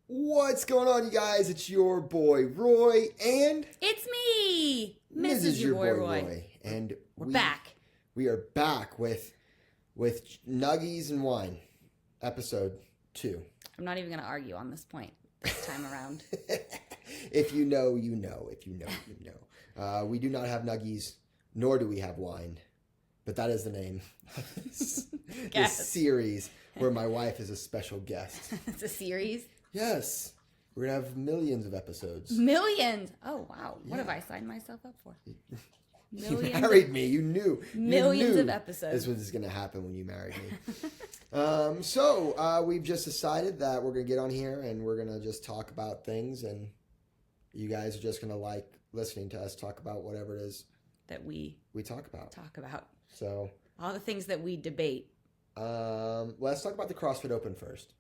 What's going on, you guys? It's your boy Roy and It's me, Mrs. Your boy Roy. And We're back. We are back with Nuggies and Wine, episode 2. I'm not even going to argue on this point this time around. If you know, you know. If you know, you know. We do not have Nuggies, nor do we have wine. But that is the name of this series where my wife is a special guest. It's a series? Yes. We're going to have millions of episodes. Millions? Oh, wow. What have I signed myself up for? Millions. You married me. You knew. Millions of episodes. This was going to happen when you married me. So we've just decided that we're going to get on here and we're going to just talk about things. And you guys are just going to like listening to us talk about whatever it is that we talk about. So all the things that we debate. Let's talk about the CrossFit Open first.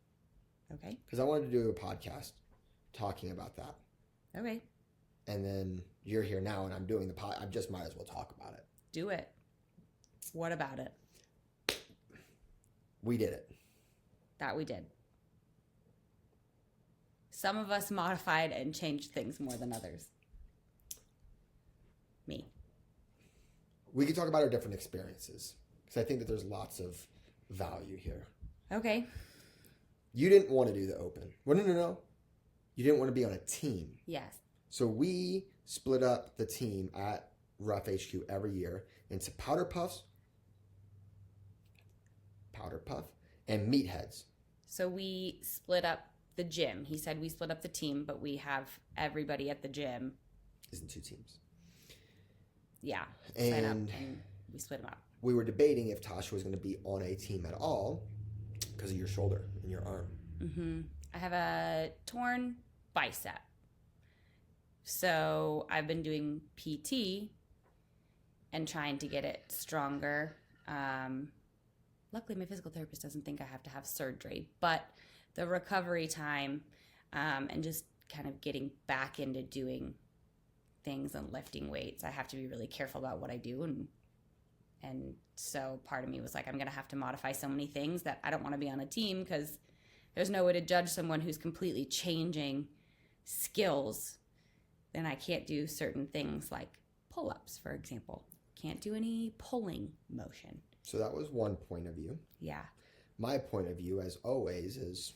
Okay. Because I wanted to do a podcast talking about that. Okay. And then you're here now and I'm doing the pod. I just might as well talk about it. Do it. What about it? We did it. That we did. Some of us modified and changed things more than others. Me. We could talk about our different experiences. Because I think that there's lots of value here. Okay. You didn't want to do the Open. Well, no. You didn't want to be on a team. Yes. So we split up the team at Rough HQ every year into Powder Puff, and Meatheads. So we split up the gym. He said we split up the team, but we have everybody at the gym. Is in 2 teams. Yeah. And sign up and we split them up. We were debating if Tasha was going to be on a team at all because of your shoulder and your arm. Mm-hmm. I have a torn bicep. So I've been doing PT and trying to get it stronger. Luckily, my physical therapist doesn't think I have to have surgery. But the recovery time and just kind of getting back into doing things and lifting weights, I have to be really careful about what I do. And so part of me was like, I'm going to have to modify so many things that I don't want to be on a team because there's no way to judge someone who's completely changing skills. Then I can't do certain things like pull-ups, for example. Can't do any pulling motion. So that was one point of view. Yeah. My point of view, as always, is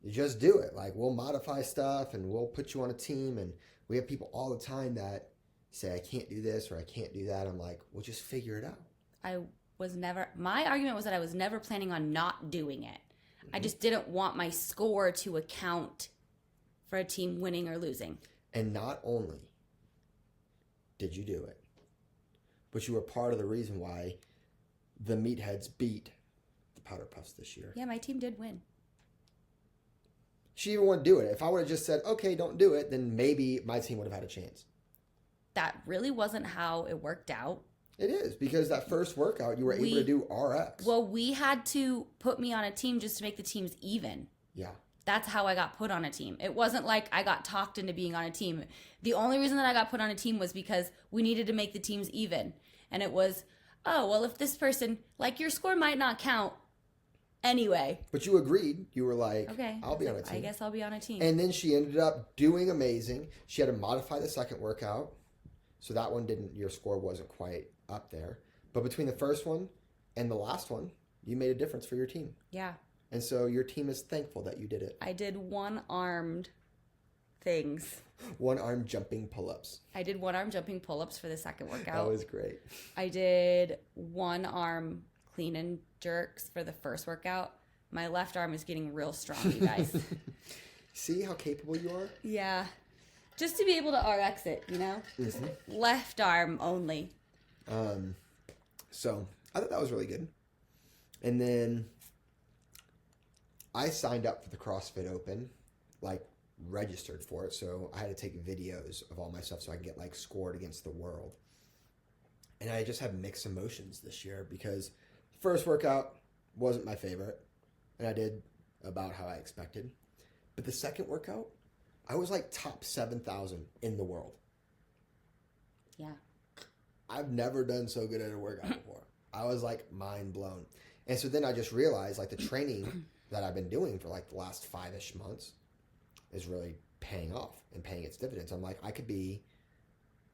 you just do it. Like, we'll modify stuff and we'll put you on a team. And we have people all the time that say, I can't do this or I can't do that. I'm like, well, just figure it out. My argument was that I was never planning on not doing it. Mm-hmm. I just didn't want my score to account for a team winning or losing. And not only did you do it, but you were part of the reason why the Meatheads beat the Powder Puffs this year. Yeah, my team did win. She even wouldn't do it. If I would have just said, okay, don't do it, then maybe my team would have had a chance. That really wasn't how it worked out. It is, because that first workout, you were able to do RX. Well, we had to put me on a team just to make the teams even. Yeah. That's how I got put on a team. It wasn't like I got talked into being on a team. The only reason that I got put on a team was because we needed to make the teams even. And it was, oh, well, if this person, like, your score might not count anyway. But you agreed. You were like, okay, I'll be on a team. I guess I'll be on a team. And then she ended up doing amazing. She had to modify the second workout. So that one your score wasn't quite up there. But between the first one and the last one, you made a difference for your team. Yeah. And so your team is thankful that you did it. I did one-armed things. One-arm jumping pull-ups. I did one-arm jumping pull-ups for the second workout. That was great. I did one-arm clean and jerks for the first workout. My left arm is getting real strong, you guys. See how capable you are? Yeah. Just to be able to RX it, you know? Just left arm only. So I thought that was really good. And then I signed up for the CrossFit Open, like registered for it. So I had to take videos of all my stuff so I can get like scored against the world. And I just had mixed emotions this year because the first workout wasn't my favorite. And I did about how I expected. But the second workout, I was like top 7,000 in the world. Yeah. I've never done so good at a workout before. I was like mind blown. And so then I just realized like the training that I've been doing for like the last 5-ish months is really paying off and paying its dividends. I'm like, I could be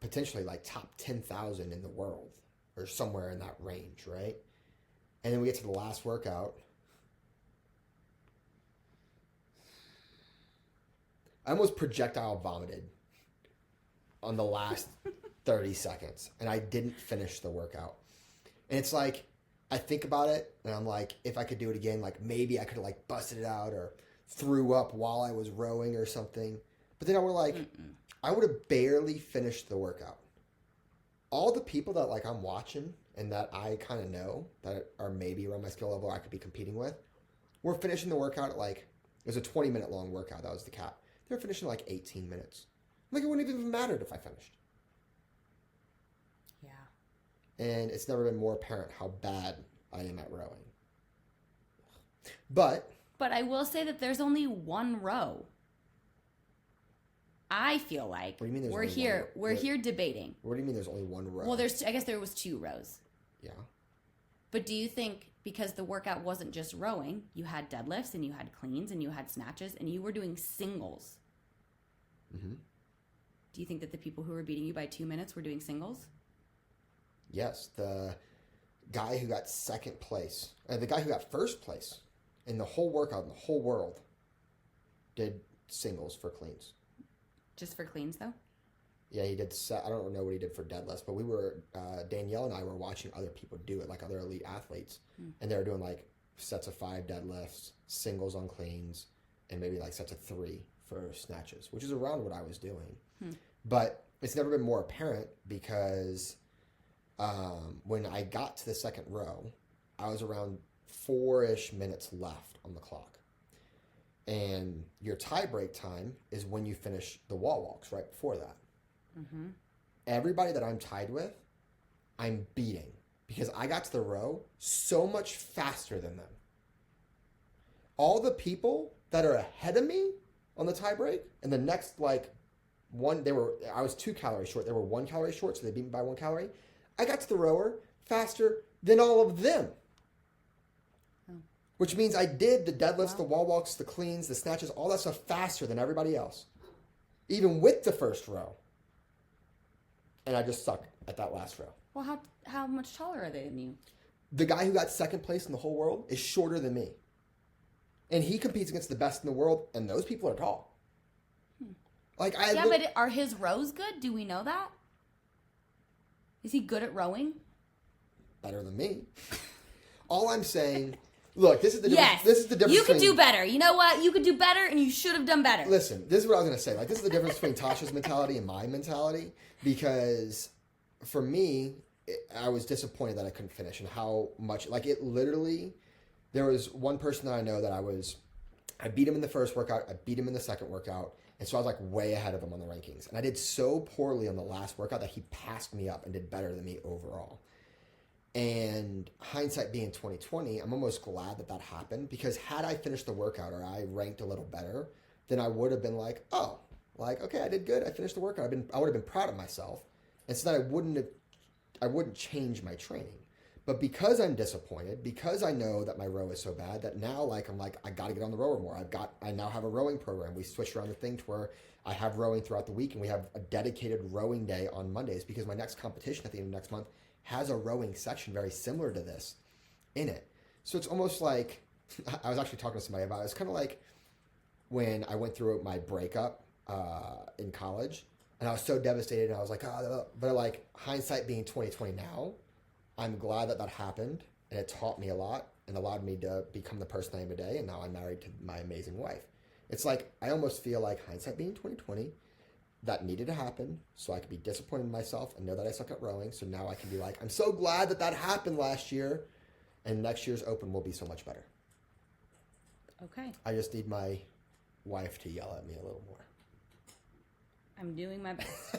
potentially like top 10,000 in the world or somewhere in that range, right? And then we get to the last workout. I almost projectile vomited on the last 30 seconds, and I didn't finish the workout. And it's like, I think about it, and I'm like, if I could do it again, like maybe I could have like busted it out or threw up while I was rowing or something. But then I would like, I would have barely finished the workout. All the people that like I'm watching and that I kind of know that are maybe around my skill level I could be competing with, we're finishing the workout at like, it was a 20-minute long workout. That was the cap. They were finishing like 18 minutes. Like it wouldn't have even mattered if I finished. Yeah. And it's never been more apparent how bad I am at rowing. But I will say that there's only one row. I feel like what do you mean there's we're only here. one? We're here debating. What do you mean there's only one row? Well, I guess there was 2 rows. Yeah. But do you think because the workout wasn't just rowing, you had deadlifts and you had cleans and you had snatches and you were doing singles? Mm-hmm. Do you think that the people who were beating you by 2 minutes were doing singles? Yes, the guy who got second place, the guy who got first place in the whole workout in the whole world did singles for cleans. Just for cleans, though? Yeah, he did. I don't know what he did for deadlifts, but we were, Danielle and I were watching other people do it, like other elite athletes. And they were doing like sets of 5 deadlifts, singles on cleans, and maybe like sets of 3 for snatches, which is around what I was doing. But it's never been more apparent because when I got to the second row, I was around 4-ish minutes left on the clock. And your tie break time is when you finish the wall walks right before that. Mm-hmm. Everybody that I'm tied with, I'm beating because I got to the row so much faster than them. All the people that are ahead of me on the tie break and the next like one, I was 2 calories short. They were 1 calorie short, so they beat me by 1 calorie. I got to the rower faster than all of them. Which means I did the deadlifts, the wall walks, the cleans, the snatches, all that stuff faster than everybody else. Even with the first row. And I just suck at that last row. Well, how much taller are they than you? The guy who got second place in the whole world is shorter than me. And he competes against the best in the world, and those people are tall. Like but are his rows good? Do we know that? Is he good at rowing? Better than me. All I'm saying... Look, this is the difference. Yes. This is the difference. You could do better. You know what? You could do better, and you should have done better. Listen, this is what I was going to say. Like, this is the difference between Tasha's mentality and my mentality. Because for me, I was disappointed that I couldn't finish and how much. Like, it literally. There was one person that I know that I beat him in the first workout. I beat him in the second workout. And so I was like way ahead of him on the rankings. And I did so poorly on the last workout that he passed me up and did better than me overall. And hindsight being 2020, I'm almost glad that happened because had I finished the workout or I ranked a little better, then I would have been like, oh, like, okay, I did good. I finished the workout. I would have been proud of myself. And so that I wouldn't change my training. But because I'm disappointed, because I know that my row is so bad that now like, I'm like, I got to get on the rower more. I now have a rowing program. We switched around the thing to where I have rowing throughout the week and we have a dedicated rowing day on Mondays because my next competition at the end of next month has a rowing section very similar to this in it. So it's almost like, I was actually talking to somebody about it. It's kind of like when I went through my breakup in college and I was so devastated and I was like, oh, but like hindsight being 2020 now, I'm glad that happened and it taught me a lot and allowed me to become the person I am today. And now I'm married to my amazing wife. It's like, I almost feel like hindsight being 2020, that needed to happen so I could be disappointed in myself and know that I suck at rowing. So now I can be like, I'm so glad that happened last year and next year's open will be so much better. Okay. I just need my wife to yell at me a little more. I'm doing my best.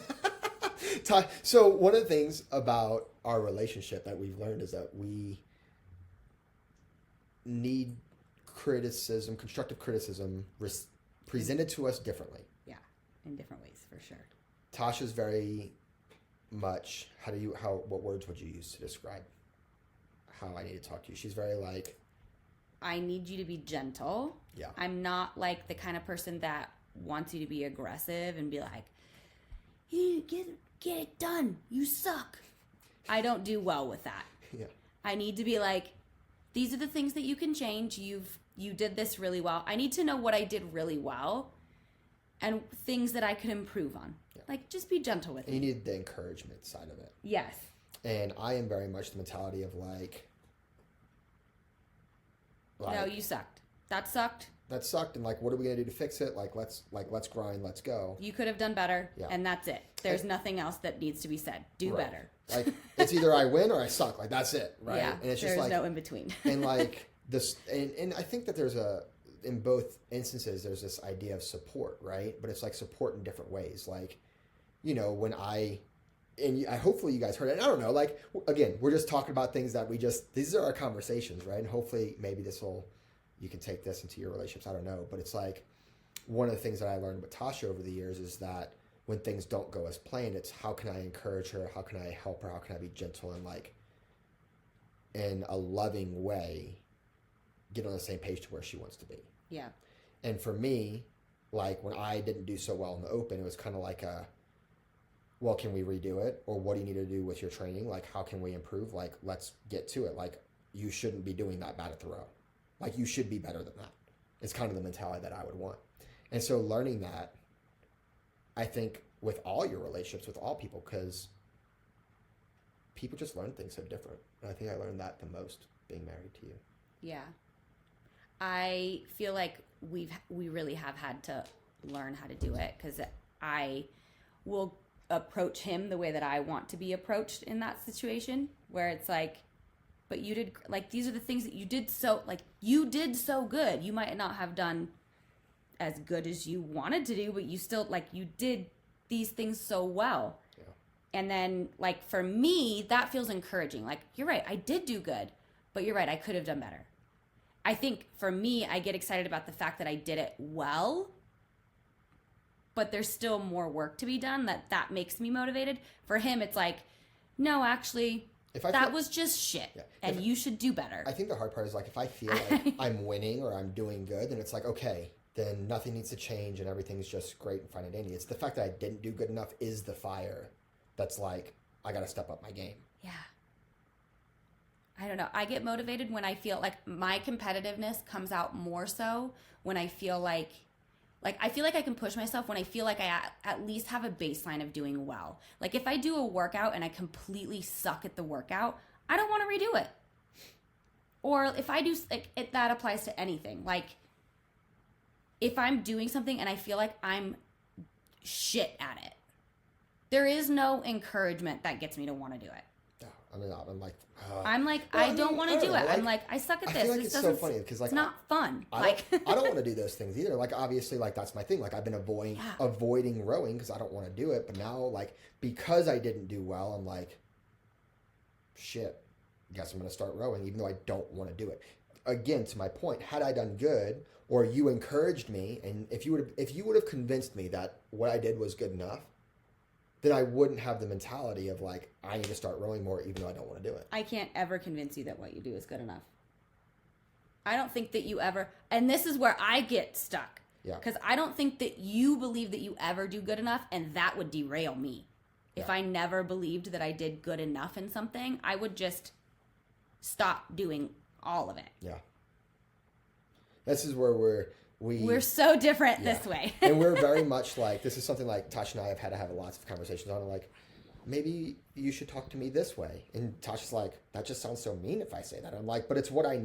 So one of the things about our relationship that we've learned is that we need criticism, constructive criticism presented to us differently. Yeah, in different ways, for sure. Tasha's very much, what words would you use to describe how I need to talk to you? She's very like, I need you to be gentle. Yeah. I'm not like the kind of person that wants you to be aggressive and be like, you get it done. You suck. I don't do well with that. Yeah. I need to be like, these are the things that you can change. You did this really well. I need to know what I did really well and things that I could improve on. Yeah. Like, just be gentle with me. You need the encouragement side of it. Yes. And I am very much the mentality of like no, you sucked. That sucked. That sucked, and like, what are we gonna do to fix it? Let's grind, let's go. You could have done better, and that's it. There's nothing else that needs to be said. Do better. Like, it's either I win or I suck. Like, that's it, right? Yeah, and it's there's just like no in between. and like this, and I think that in both instances there's this idea of support, right? But it's like support in different ways. Like, when hopefully you guys heard it. And I don't know, like, again, we're just talking about things that these are our conversations, right? And hopefully maybe you can take this into your relationships. I don't know. But it's like, one of the things that I learned with Tasha over the years is that when things don't go as planned, it's how can I encourage her? How can I help her? How can I be gentle and like, in a loving way, get on the same page to where she wants to be. Yeah. And for me, like, when I didn't do so well in the open, it was kind of like well, can we redo it? Or what do you need to do with your training? Like, how can we improve? Like, let's get to it. Like, you shouldn't be doing that bad at the row. Like, you should be better than that. It's kind of the mentality that I would want. And so learning that, I think, with all your relationships, with all people, because people just learn things so different. And I think I learned that the most being married to you. Yeah. I feel like we really have had to learn how to do it, because I will approach him the way that I want to be approached in that situation, where it's like, but you did, like, these are the things that you did so good. You might not have done as good as you wanted to do, but you still, like, you did these things so well. Yeah. And then, like, for me, that feels encouraging. Like, you're right, I did do good, but you're right, I could have done better. I think for me, I get excited about the fact that I did it well, but there's still more work to be done. That makes me motivated. For him, it's like, no, actually, that was just shit, and you should do better. I think the hard part is, like, if I feel like I'm winning or I'm doing good, then it's like, okay, then nothing needs to change and everything's just great and fine and dandy. It's the fact that I didn't do good enough is the fire that's like, I got to step up my game. Yeah. I don't know. I get motivated when I feel like my competitiveness comes out more so when I feel like I feel like I can push myself when I feel like I at least have a baseline of doing well. Like, if I do a workout and I completely suck at the workout, I don't want to redo it. Or if I do, like, that applies to anything. Like, if I'm doing something and I feel like I'm shit at it, there is no encouragement that gets me to want to do it. I'm like, I don't want to do it. Like, I'm like, I suck at this. I feel like it's so funny because, like, it's not fun. I don't want to do those things either. Like, obviously, like, that's my thing. Like, I've been avoiding rowing because I don't want to do it. But now, like, because I didn't do well, I'm like, shit, guess I'm going to start rowing, even though I don't want to do it. Again, to my point, had I done good, or you encouraged me, and if you would have convinced me that what I did was good enough, then I wouldn't have the mentality of, like, I need to start rowing more even though I don't want to do it. I can't ever convince you that what you do is good enough. I don't think that you ever, and this is where I get stuck. Yeah. Because I don't think that you believe that you ever do good enough, and that would derail me. Yeah. If I never believed that I did good enough in something, I would just stop doing all of it. Yeah. This is where we're so different this way. And we're very much like, this is something like Tasha and I have had to have lots of conversations on, like, maybe you should talk to me this way. And Tasha's like, that just sounds so mean if I say that. I'm like, but it's what I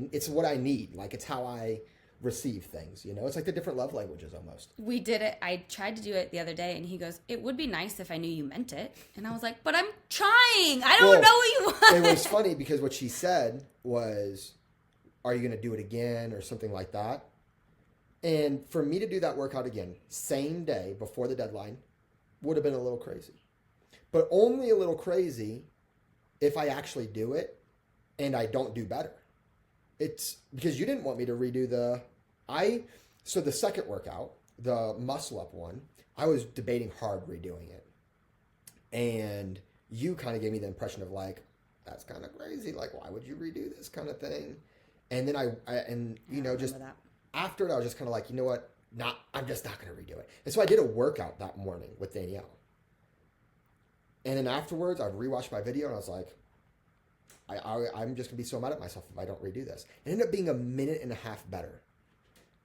need. Like, it's how I receive things, you know? It's like the different love languages almost. We did it. I tried to do it the other day, and he goes, it would be nice if I knew you meant it. And I was like, but I'm trying. I don't know what you want. It was funny because what she said was, are you going to do it again or something like that? And for me to do that workout again, same day before the deadline, would have been a little crazy. But only a little crazy if I actually do it and I don't do better. It's because you didn't want me to redo the second workout, the muscle up one, I was debating hard redoing it. And you kind of gave me the impression of, like, that's kind of crazy. Like, why would you redo this kind of thing? And then just after it, I was just kind of like, you know what? I'm just not going to redo it. And so I did a workout that morning with Danielle. And then afterwards, I rewatched my video and I was like, I'm just going to be so mad at myself if I don't redo this. It ended up being a minute and a half better.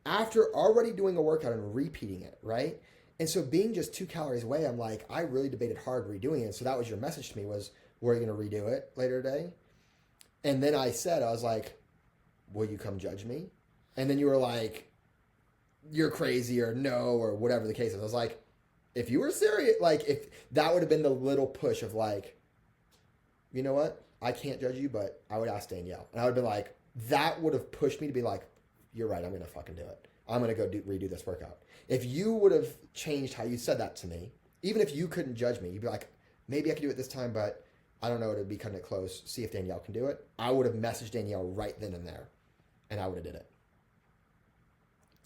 After already doing a workout and repeating it, right? And so being just 2 calories away, I'm like, I really debated hard redoing it. So that was your message to me was, were you going to redo it later today? And then I was like, will you come judge me? And then you were like, you're crazy or no, or whatever the case is. I was like, if you were serious, like if that would have been the little push of like, you know what? I can't judge you, but I would ask Danielle. And I would have been like, that would have pushed me to be like, you're right, I'm going to fucking do it. I'm going to go redo this workout. If you would have changed how you said that to me, even if you couldn't judge me, you'd be like, maybe I could do it this time, but I don't know, it'd be cutting it close. See if Danielle can do it. I would have messaged Danielle right then and there, and I would have did it.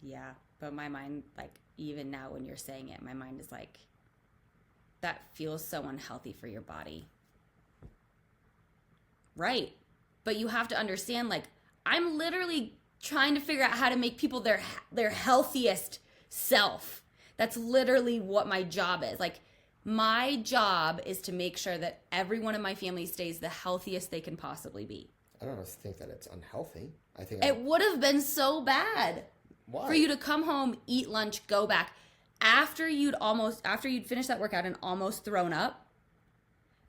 Yeah, but my mind, like, even now when you're saying it, my mind is like, that feels so unhealthy for your body. Right. But you have to understand, like, I'm literally trying to figure out how to make people their healthiest self. That's literally what my job is. Like, my job is to make sure that everyone in my family stays the healthiest they can possibly be. I don't think that it's unhealthy. I think it would have been so bad. Why? For you to come home, eat lunch, go back after you'd finished that workout and almost thrown up.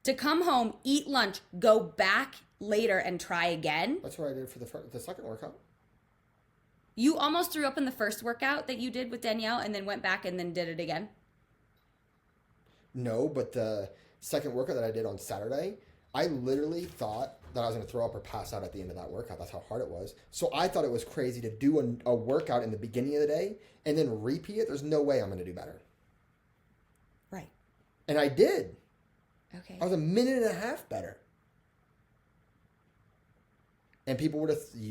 To come home, eat lunch, go back later and try again. That's what I did for the second workout. You almost threw up in the first workout that you did with Danielle and then went back and then did it again? No, but the second workout that I did on Saturday, I literally thought that I was going to throw up or pass out at the end of that workout. That's how hard it was. So I thought it was crazy to do a workout in the beginning of the day and then repeat it. There's no way I'm going to do better. Right. And I did. Okay. I was a minute and a half better. And you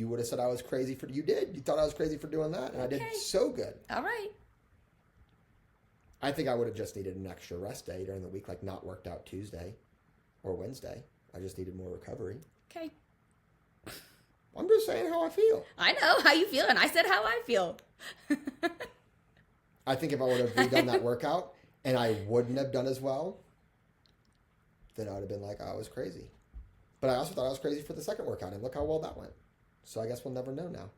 would have said I was crazy you thought I was crazy for doing that. And okay. I did so good. All right. I think I would have just needed an extra rest day during the week, like not worked out Tuesday or Wednesday. I just needed more recovery. Okay. I'm just saying how I feel. I know how you feel, and I said how I feel. I think if I would have redone that workout and I wouldn't have done as well, then I would have been like, oh, I was crazy. But I also thought I was crazy for the second workout, and look how well that went. So I guess we'll never know now.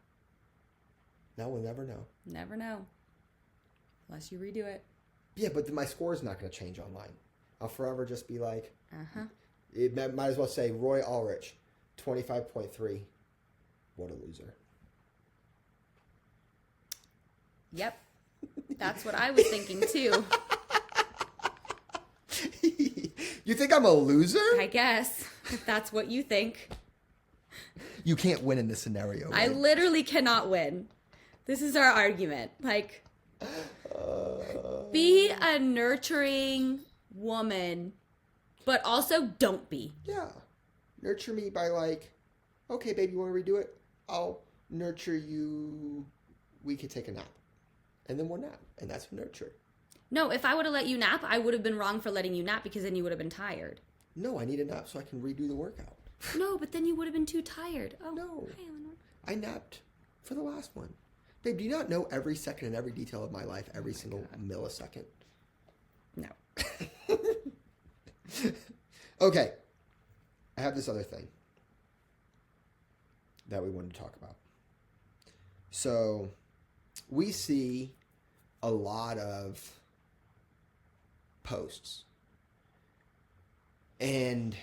No, we'll never know. Never know. Unless you redo it. Yeah, but my score is not going to change online. I'll forever just be like, it might as well say Roy Ulrich, 25.3. What a loser. Yep. That's what I was thinking too. You think I'm a loser? I guess. If that's what you think. You can't win in this scenario. Right? I literally cannot win. This is our argument. Like, be a nurturing woman, but also don't be. Yeah. Nurture me by like, okay, baby, you want to redo it? I'll nurture you. We could take a nap. And then we'll nap. And that's nurture. No, if I would have let you nap, I would have been wrong for letting you nap because then you would have been tired. No, I need a nap so I can redo the workout. No, but then you would have been too tired. Oh, no. Hi, Eleanor. I napped for the last one. Babe, do you not know every second and every detail of my life, every single millisecond? No. Okay. I have this other thing that we wanted to talk about. So, we see a lot of posts. And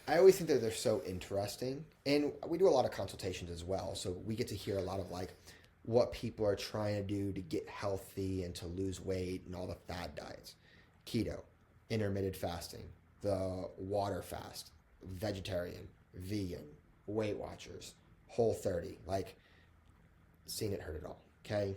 I always think that they're so interesting. And we do a lot of consultations as well. So we get to hear a lot of like what people are trying to do to get healthy and to lose weight and all the fad diets. Keto, intermittent fasting, the water fast, vegetarian, vegan, Weight Watchers, Whole30. Like, seen it, heard it all. Okay?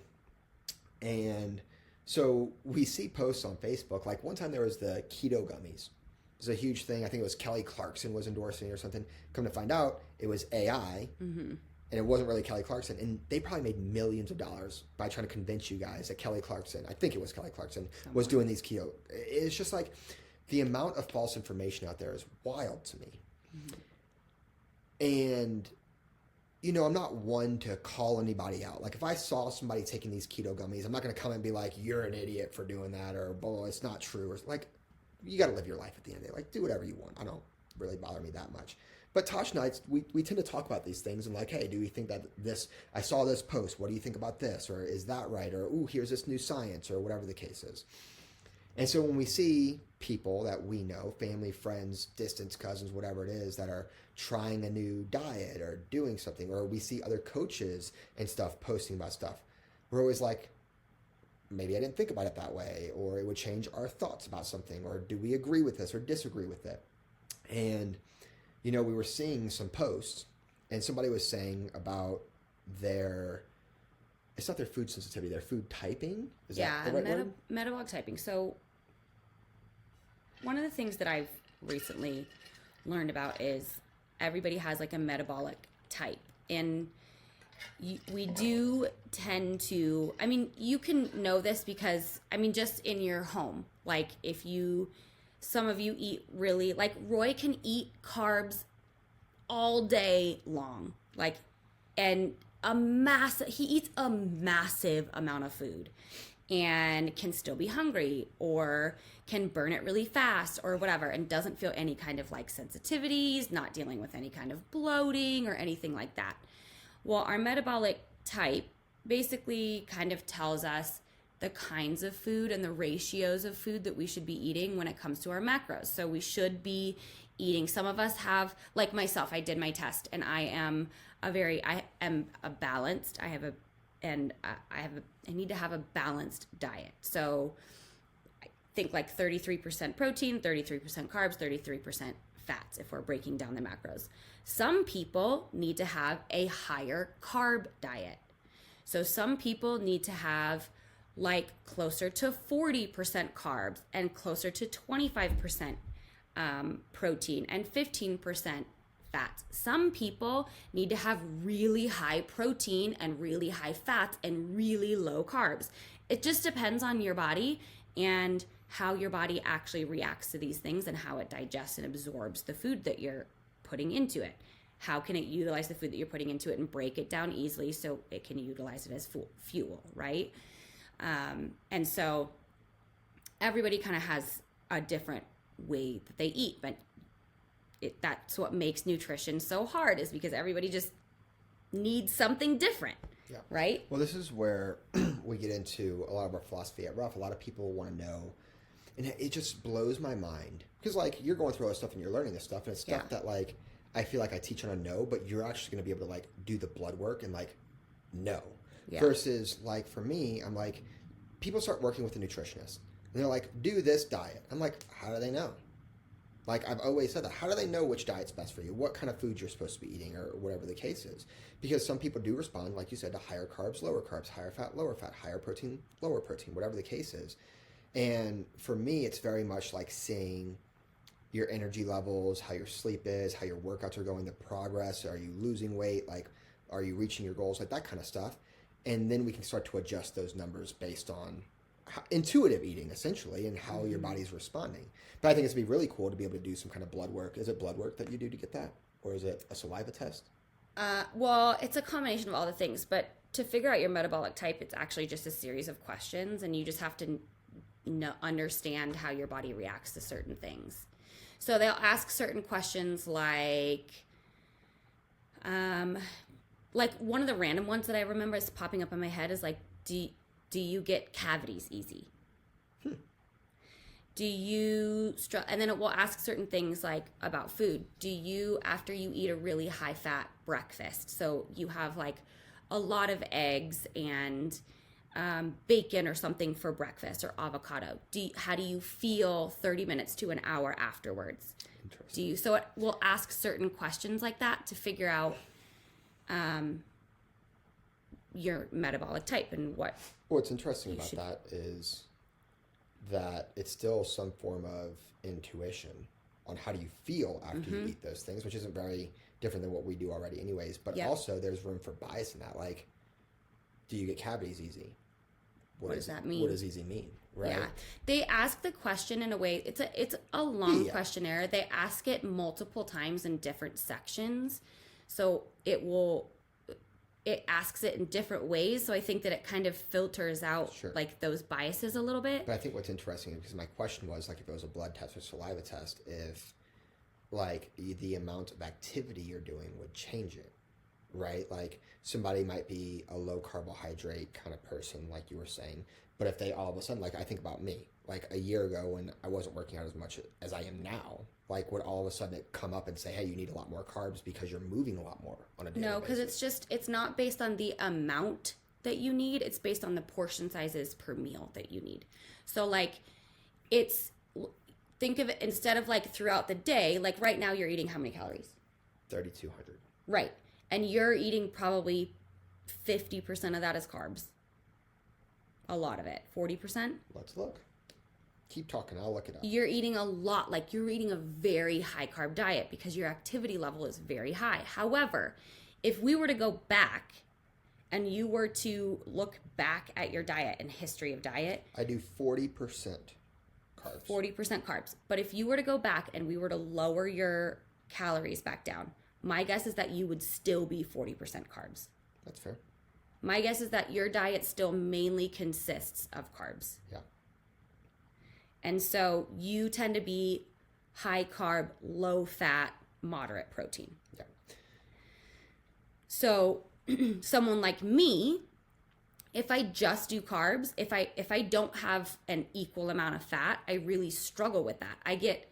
And so we see posts on Facebook. Like one time there was the keto gummies. It was a huge thing. I think it was Kelly Clarkson was endorsing it or something. Come to find out, it was AI. Mm-hmm. And it wasn't really Kelly Clarkson. And they probably made millions of dollars by trying to convince you guys that Kelly Clarkson, I think it was Kelly Clarkson, was doing these keto. It's just like the amount of false information out there is wild to me. Mm-hmm. And you know, I'm not one to call anybody out. Like if I saw somebody taking these keto gummies, I'm not going to come and be like, you're an idiot for doing that, or, blah, it's not true. Or like, you got to live your life at the end of the day. Like, do whatever you want. I don't really bother me that much. But Tosh and I, we tend to talk about these things and like, hey, do you think that this, I saw this post, what do you think about this? Or is that right? Or, ooh, here's this new science, or whatever the case is. And so when we see people that we know, family, friends, distance cousins, whatever it is, that are trying a new diet or doing something, or we see other coaches and stuff posting about stuff, we're always like, maybe I didn't think about it that way, or it would change our thoughts about something, or do we agree with this or disagree with it? And, you know, we were seeing some posts and somebody was saying about their, it's not their food sensitivity, their food typing. Is that the right word? Metabolic typing. So one of the things that I've recently learned about is everybody has like a metabolic type. And we do tend to, I mean, you can know this because, I mean, just in your home, like if you, some of you eat really, like Roy can eat carbs all day long, like, and he eats a massive amount of food and can still be hungry or can burn it really fast or whatever, and doesn't feel any kind of like sensitivities, not dealing with any kind of bloating or anything like that. Well, our metabolic type basically kind of tells us the kinds of food and the ratios of food that we should be eating when it comes to our macros. So we should be eating, some of us have, like myself, I did my test and I am a balanced, I need to have a balanced diet. So I think like 33% protein, 33% carbs, 33% fats if we're breaking down the macros. Some people need to have a higher carb diet. So some people need to have like closer to 40% carbs and closer to 25% protein and 15% fats. Some people need to have really high protein and really high fats and really low carbs. It just depends on your body and how your body actually reacts to these things and how it digests and absorbs the food that you're putting into it. How can it utilize the food that you're putting into it and break it down easily so it can utilize it as fuel, right? And so everybody kind of has a different way that they eat, but that's what makes nutrition so hard, is because everybody just needs something different, right? Well, this is where we get into a lot of our philosophy at Rough. A lot of people want to know, and it just blows my mind, because like you're going through all this stuff and you're learning this stuff, and it's stuff that like I feel like I teach on a know, but you're actually going to be able to like do the blood work and like know. Versus like for me, I'm like, people start working with a nutritionist and they're like, do this diet. I'm like, how do they know? Like I've always said that. How do they know which diet's best for you? What kind of food you're supposed to be eating, or whatever the case is? Because some people do respond, like you said, to higher carbs, higher fat, lower fat, higher protein, lower protein, whatever the case is. And for me, it's very much like seeing your energy levels, how your sleep is, how your workouts are going, the progress. Are you losing weight? Like, are you reaching your goals? Like that kind of stuff. And then we can start to adjust those numbers based on intuitive eating, essentially, and how your body's responding. But I think it's going to be really cool to be able to do some kind of blood work. Is it blood work that you do to get that? Or is it a saliva test? Well, it's a combination of all the things. But to figure out your metabolic type, it's actually just a series of questions. And you just have to understand how your body reacts to certain things. So they'll ask certain questions like one of the random ones that I remember is popping up in my head is like, do you get cavities easy? Do you and then it will ask certain things like about food. Do you, after you eat a really high fat breakfast, so you have like a lot of eggs and bacon or something for breakfast, or avocado, how do you feel 30 minutes to an hour afterwards? Interesting. So it will ask certain questions like that to figure out your metabolic type and what. What's interesting about that is that it's still some form of intuition on how do you feel after you eat those things, which isn't very different than what we do already anyways. But also there's room for bias in that. Like, do you get cavities easy? What does that mean? What does easy mean? Right? Yeah. They ask the question in a way, it's a long questionnaire. They ask it multiple times in different sections. So it will it asks it in different ways. So I think that it kind of filters out Sure. like those biases a little bit. But I think what's interesting, because my question was like if it was a blood test or saliva test, if like the amount of activity you're doing would change it, right? Like somebody might be a low carbohydrate kind of person, like you were saying, but if they all of a sudden, like I think about me, like a year ago when I wasn't working out as much as I am now, like would all of a sudden it come up and say, hey, you need a lot more carbs because you're moving a lot more on a daily basis? No, because it's not based on the amount that you need. It's based on the portion sizes per meal that you need. So like think of it instead of like throughout the day, like right now you're eating how many calories? 3,200. Right. And you're eating probably 50% of that is carbs. A lot of it. 40%? Let's look. Keep talking. I'll look it up. You're eating a lot. Like you're eating a very high carb diet because your activity level is very high. However, if we were to go back and you were to look back at your diet and history of diet, I do 40% carbs. 40% carbs. But if you were to go back and we were to lower your calories back down, my guess is that you would still be 40% carbs. That's fair. My guess is that your diet still mainly consists of carbs. Yeah. And so you tend to be high carb, low fat, moderate protein. Yeah. So someone like me, if I just do carbs, if I don't have an equal amount of fat, I really struggle with that. I get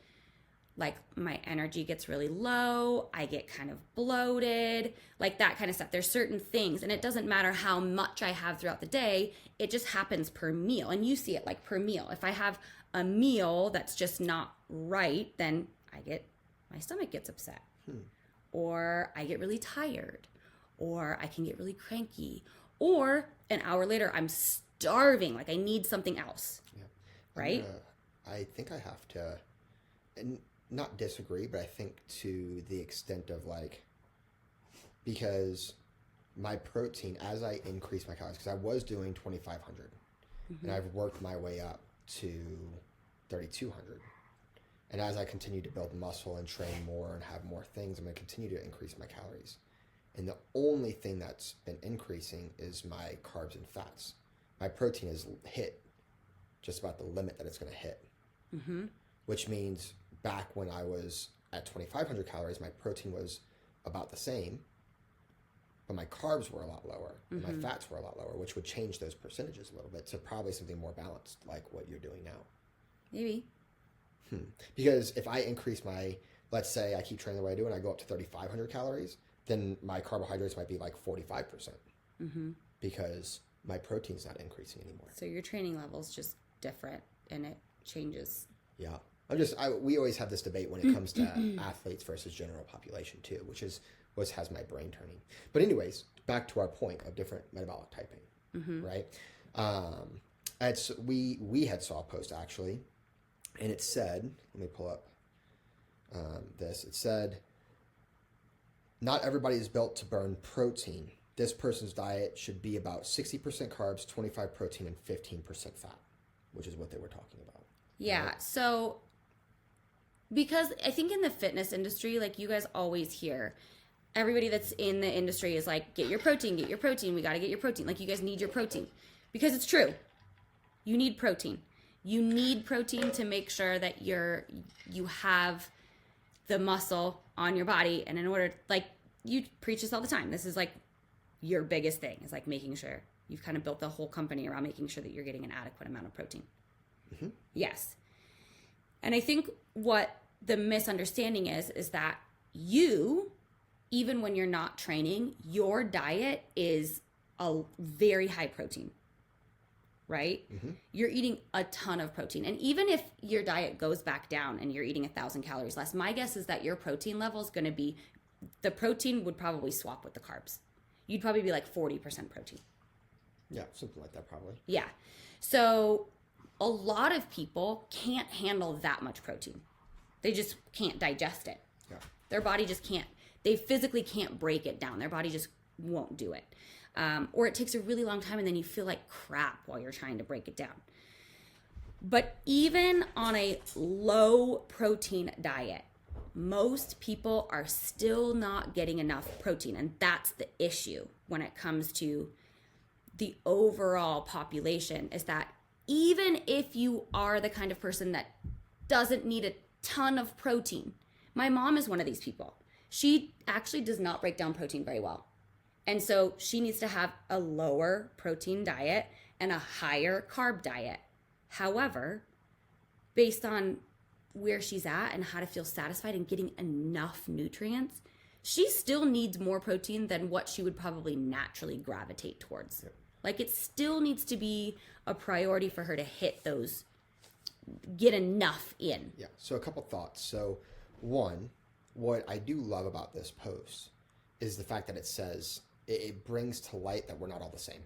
like my energy gets really low. I get kind of bloated, like that kind of stuff. There's certain things, and it doesn't matter how much I have throughout the day. It just happens per meal. And you see it like per meal. If I have a meal that's just not right, then my stomach gets upset, or I get really tired, or I can get really cranky, or an hour later I'm starving, like I need something else. Yeah. Right? I think I have to, and not disagree, but I think to the extent of like, because my protein, as I increase my calories, because I was doing 2,500 and I've worked my way up to 3,200. And as I continue to build muscle and train more and have more things, I'm going to continue to increase my calories. And the only thing that's been increasing is my carbs and fats. My protein has hit just about the limit that it's going to hit, which means back when I was at 2,500 calories, my protein was about the same, but my carbs were a lot lower and my fats were a lot lower, which would change those percentages a little bit to probably something more balanced like what you're doing now. Maybe. Because if I increase let's say I keep training the way I do and I go up to 3,500 calories, then my carbohydrates might be like 45% because my protein's not increasing anymore. So your training level's just different and it changes. Yeah. We always have this debate when it comes to athletes versus general population too, which is what has my brain turning. But anyways, back to our point of different metabolic typing, right? We had saw a post actually, and it said, let me pull up this. It said, not everybody is built to burn protein. This person's diet should be about 60% carbs, 25 protein, and 15% fat, which is what they were talking about. Yeah. Right? So, because I think in the fitness industry, like you guys always hear, everybody that's in the industry is like, get your protein. We got to get your protein. Like you guys need your protein. Because it's true. You need protein. You need protein to make sure that you have the muscle on your body. And in order, like you preach this all the time. This is like your biggest thing is like making sure you've kind of built the whole company around making sure that you're getting an adequate amount of protein. Yes. And I think what the misunderstanding is that you, even when you're not training, your diet is a very high protein, right? You're eating a ton of protein. And even if your diet goes back down and you're eating 1,000 calories less, my guess is that your protein level is going to be, the protein would probably swap with the carbs. You'd probably be like 40% protein. Yeah, something like that probably. Yeah. So a lot of people can't handle that much protein. They just can't digest it. Yeah. Their body just can't. They physically can't break it down. Their body just won't do it. Or it takes a really long time and then you feel like crap while you're trying to break it down. But even on a low protein diet, most people are still not getting enough protein. And that's the issue when it comes to the overall population, is that even if you are the kind of person that doesn't need a ton of protein, my mom is one of these people. She actually does not break down protein very well. And so she needs to have a lower protein diet and a higher carb diet. However, based on where she's at and how to feel satisfied and getting enough nutrients, she still needs more protein than what she would probably naturally gravitate towards. Yep. Like, it still needs to be a priority for her to hit those, get enough in. Yeah. So a couple thoughts. So one, what I do love about this post is the fact that it says it brings to light that we're not all the same,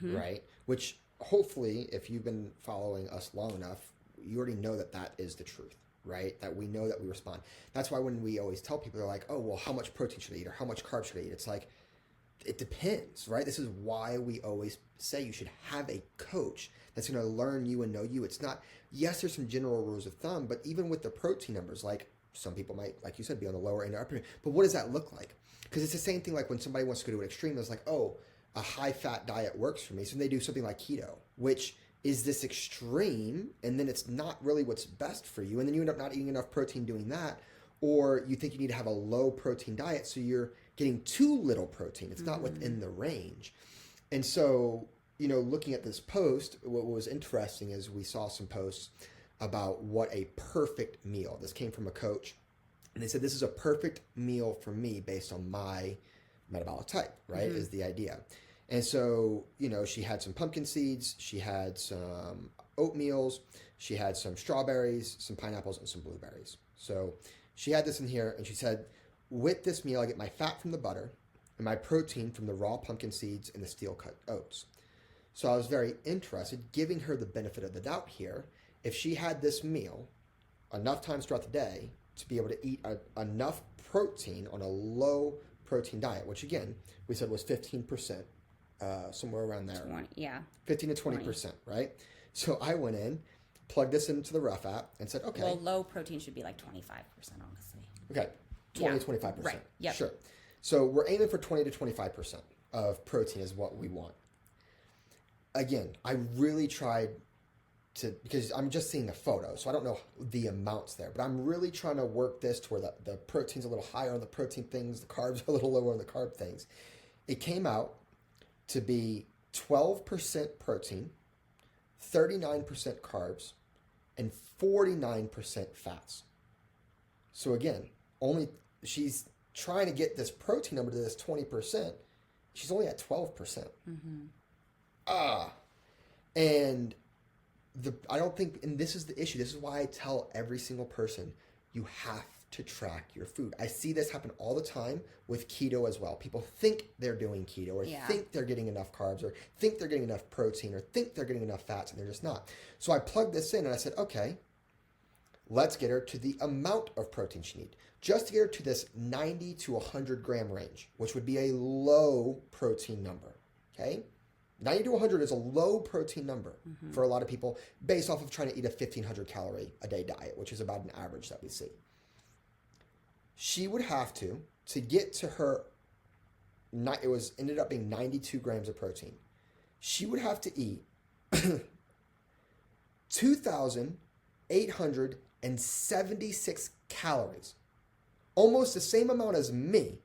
right? Which hopefully, if you've been following us long enough, you already know that that is the truth, right? That we know that we respond. That's why when we always tell people, they're like, oh, well, how much protein should I eat or how much carbs should I eat? It's like, it depends, right? This is why we always say you should have a coach that's going to learn you and know you. It's not, yes, there's some general rules of thumb, but even with the protein numbers, like some people might, like you said, be on the lower end or upper end, but what does that look like? Because it's the same thing like when somebody wants to go to an extreme, there's like, oh, a high-fat diet works for me. So they do something like keto, which is this extreme, and then it's not really what's best for you. And then you end up not eating enough protein doing that, or you think you need to have a low-protein diet, so you're getting too little protein. It's not within the range. And so, you know, looking at this post, what was interesting is we saw some posts about what a perfect meal. This came from a coach, and they said, this is a perfect meal for me based on my metabolic type, right, is the idea. And so, you know, she had some pumpkin seeds, she had some oatmeals, she had some strawberries, some pineapples, and some blueberries. So she had this in here, and she said, with this meal, I get my fat from the butter and my protein from the raw pumpkin seeds and the steel-cut oats. So I was very interested, giving her the benefit of the doubt here. If she had this meal enough times throughout the day to be able to eat enough protein on a low-protein diet, which, again, we said was 15%, somewhere around there. 20, yeah. 15 to 20%, right? So I went in, plugged this into the Rough app, and said, okay. Well, low protein should be like 25%, honestly. Okay. 20 to 25%. Right. Yep. Sure. So we're aiming for 20 to 25% of protein is what we want. Again, I really tried to, because I'm just seeing a photo, so I don't know the amounts there, but I'm really trying to work this to where the protein's a little higher on the protein things, the carbs are a little lower on the carb things. It came out to be 12% protein, 39% carbs, and 49% fats. So again, she's trying to get this protein number to this 20%. She's only at 12%. And I don't think, and this is the issue. This is why I tell every single person, you have to track your food. I see this happen all the time with keto as well. People think they're doing keto, or think they're getting enough carbs, or think they're getting enough protein, or think they're getting enough fats, and they're just not. So I plugged this in and I said, okay, let's get her to the amount of protein she needs. Just to get her to this 90 to 100 gram range, which would be a low protein number, okay? 90 to 100 is a low protein number for a lot of people based off of trying to eat a 1,500 calorie a day diet, which is about an average that we see. She would have to get to her, ended up being 92 grams of protein. She would have to eat 2,876 calories, almost the same amount as me,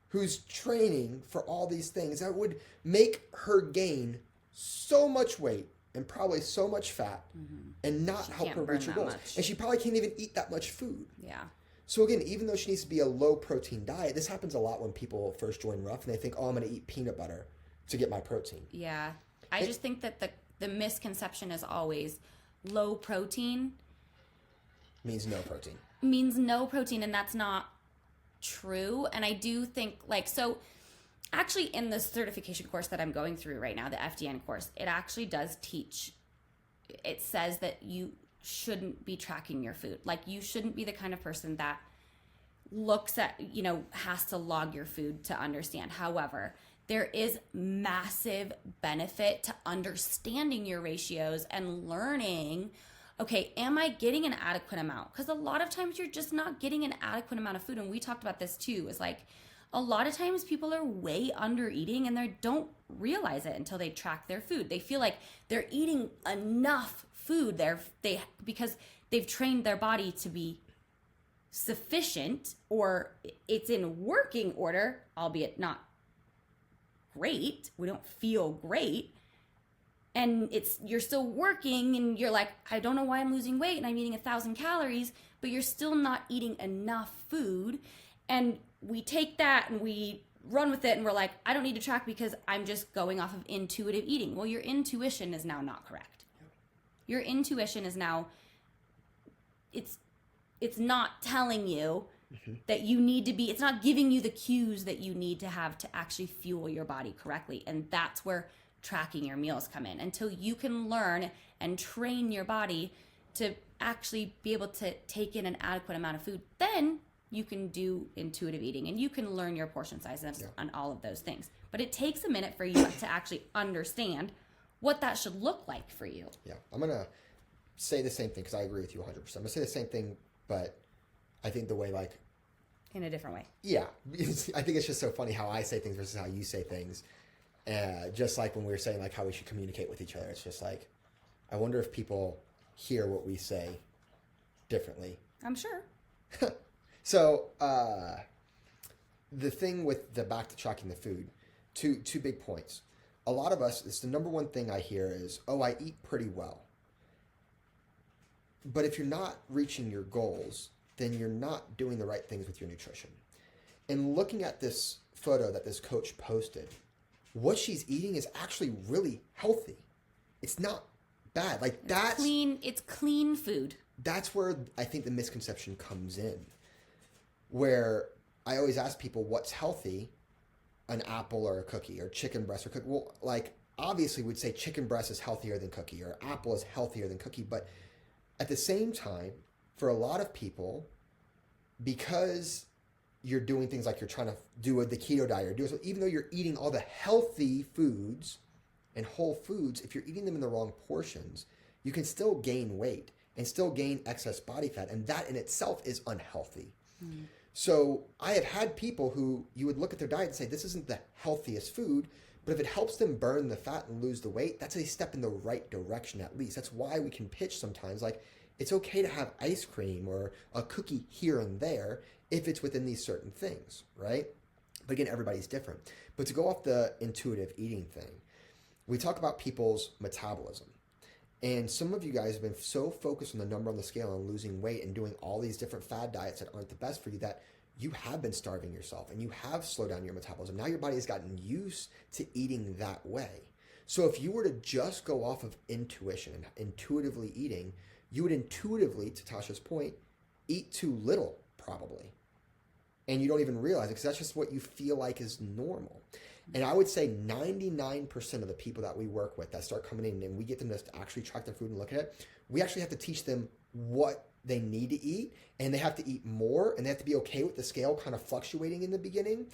who's training for all these things. That would make her gain so much weight and probably so much fat and not help her reach her goals. And she probably can't even eat that much food. Yeah. So again, even though she needs to be a low protein diet, this happens a lot when people first join Rough and they think, oh, I'm going to eat peanut butter to get my protein. Yeah. I just think that the misconception is always low protein means no protein. And that's not true. And I do think, so actually in the certification course that I'm going through right now, the FDN course, it actually does teach, it says that you shouldn't be tracking your food. Like, you shouldn't be the kind of person that looks at, has to log your food to understand. However, there is massive benefit to understanding your ratios and learning okay, am I getting an adequate amount? Because a lot of times you're just not getting an adequate amount of food. And we talked about this too, is like a lot of times people are way under eating and they don't realize it until they track their food. They feel like they're eating enough food because they've trained their body to be sufficient, or it's in working order, albeit not great. We don't feel great. And you're still working and you're like, I don't know why I'm losing weight and I'm eating 1,000 calories, but you're still not eating enough food. And we take that and we run with it and we're like, I don't need to track because I'm just going off of intuitive eating. Well, your intuition is now not correct. Your intuition is now, it's not telling you that you need to be, it's not giving you the cues that you need to have to actually fuel your body correctly. And that's where tracking your meals come in. Until you can learn and train your body to actually be able to take in an adequate amount of food, then you can do intuitive eating and you can learn your portion sizes on all of those things. But it takes a minute for you to actually understand what that should look like for you. Yeah, I'm going to say the same thing because I agree with you 100%. I'm going to say the same thing, but I think the way in a different way. Yeah, I think it's just so funny how I say things versus how you say things. Just like when we were saying like how we should communicate with each other, it's just like, I wonder if people hear what we say differently. I'm sure. So the thing with the back to tracking the food, two big points. A lot of us, it's the number one thing I hear is, oh, I eat pretty well. But if you're not reaching your goals, then you're not doing the right things with your nutrition. And looking at this photo that this coach posted, what she's eating is actually really healthy. It's not bad. Like that's clean. It's clean food. That's where I think the misconception comes in. Where I always ask people, what's healthy? An apple or a cookie, or chicken breast or cookie. Well, like obviously we'd say chicken breast is healthier than cookie, or apple is healthier than cookie. But at the same time, for a lot of people, because you're doing things like you're trying to do the keto diet, or even though you're eating all the healthy foods and whole foods, if you're eating them in the wrong portions, you can still gain weight and still gain excess body fat. And that in itself is unhealthy. Mm. So I have had people who you would look at their diet and say, this isn't the healthiest food, but if it helps them burn the fat and lose the weight, that's a step in the right direction at least. That's why we can pitch sometimes like, it's okay to have ice cream or a cookie here and there if it's within these certain things, right? But again, everybody's different. But to go off the intuitive eating thing, we talk about people's metabolism. And some of you guys have been so focused on the number on the scale and losing weight and doing all these different fad diets that aren't the best for you that you have been starving yourself and you have slowed down your metabolism. Now your body has gotten used to eating that way. So if you were to just go off of intuition and intuitively eating, you would intuitively, to Tasha's point, eat too little probably. And you don't even realize it because that's just what you feel like is normal. And I would say 99% of the people that we work with that start coming in and we get them to actually track their food and look at it, we actually have to teach them what they need to eat, and they have to eat more, and they have to be okay with the scale kind of fluctuating in the beginning.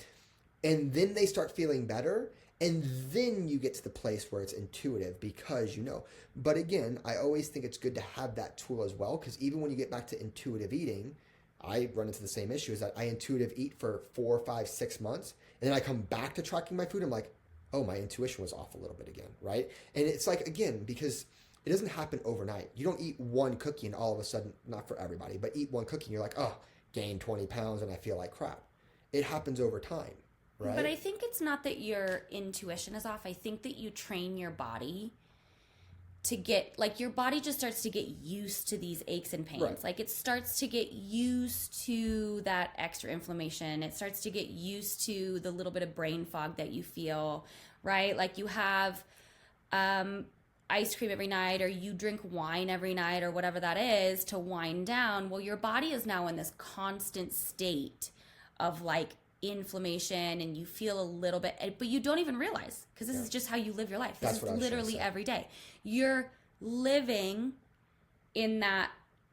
And then they start feeling better, and then you get to the place where it's intuitive because you know. But again, I always think it's good to have that tool as well, because even when you get back to intuitive eating, I run into the same issue, is that I intuitive eat for 4, 5, 6 months, and then I come back to tracking my food, I'm like, oh, my intuition was off a little bit again, right? And it's like, again, because it doesn't happen overnight. You don't eat one cookie and all of a sudden, not for everybody, but eat one cookie and you're like, oh, gained 20 pounds and I feel like crap. It happens over time, right? But I think it's not that your intuition is off. I think that you train your body to get, like, your body just starts to get used to these aches and pains. Right. Like, it starts to get used to that extra inflammation. It starts to get used to the little bit of brain fog that you feel, right? Like, you have ice cream every night, or you drink wine every night, or whatever that is to wind down. Well, your body is now in this constant state of, like, inflammation, and you feel a little bit, but you don't even realize, because this is just how you live your life. This is literally every day. You're living in that,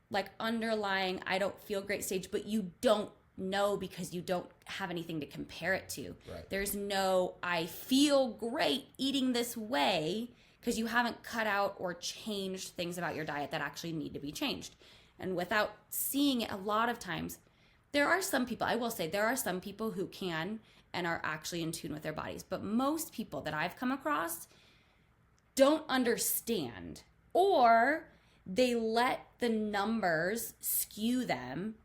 like, underlying I don't feel great stage, but you don't know because you don't have anything to compare it to. Right. There's no I feel great eating this way, because you haven't cut out or changed things about your diet that actually need to be changed. And without seeing it, a lot of times, there are some people, I will say, there are some people who can and are actually in tune with their bodies. But most people that I've come across don't understand, or they let the numbers skew them.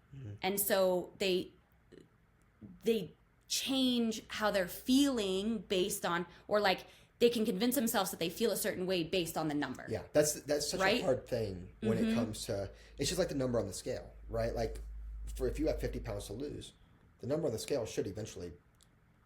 And so they change how they're feeling based on, or like they can convince themselves that they feel a certain way based on the number. Yeah, that's such right? a hard thing when it comes to, it's just like the number on the scale, right? Like if you have 50 pounds to lose, the number on the scale should eventually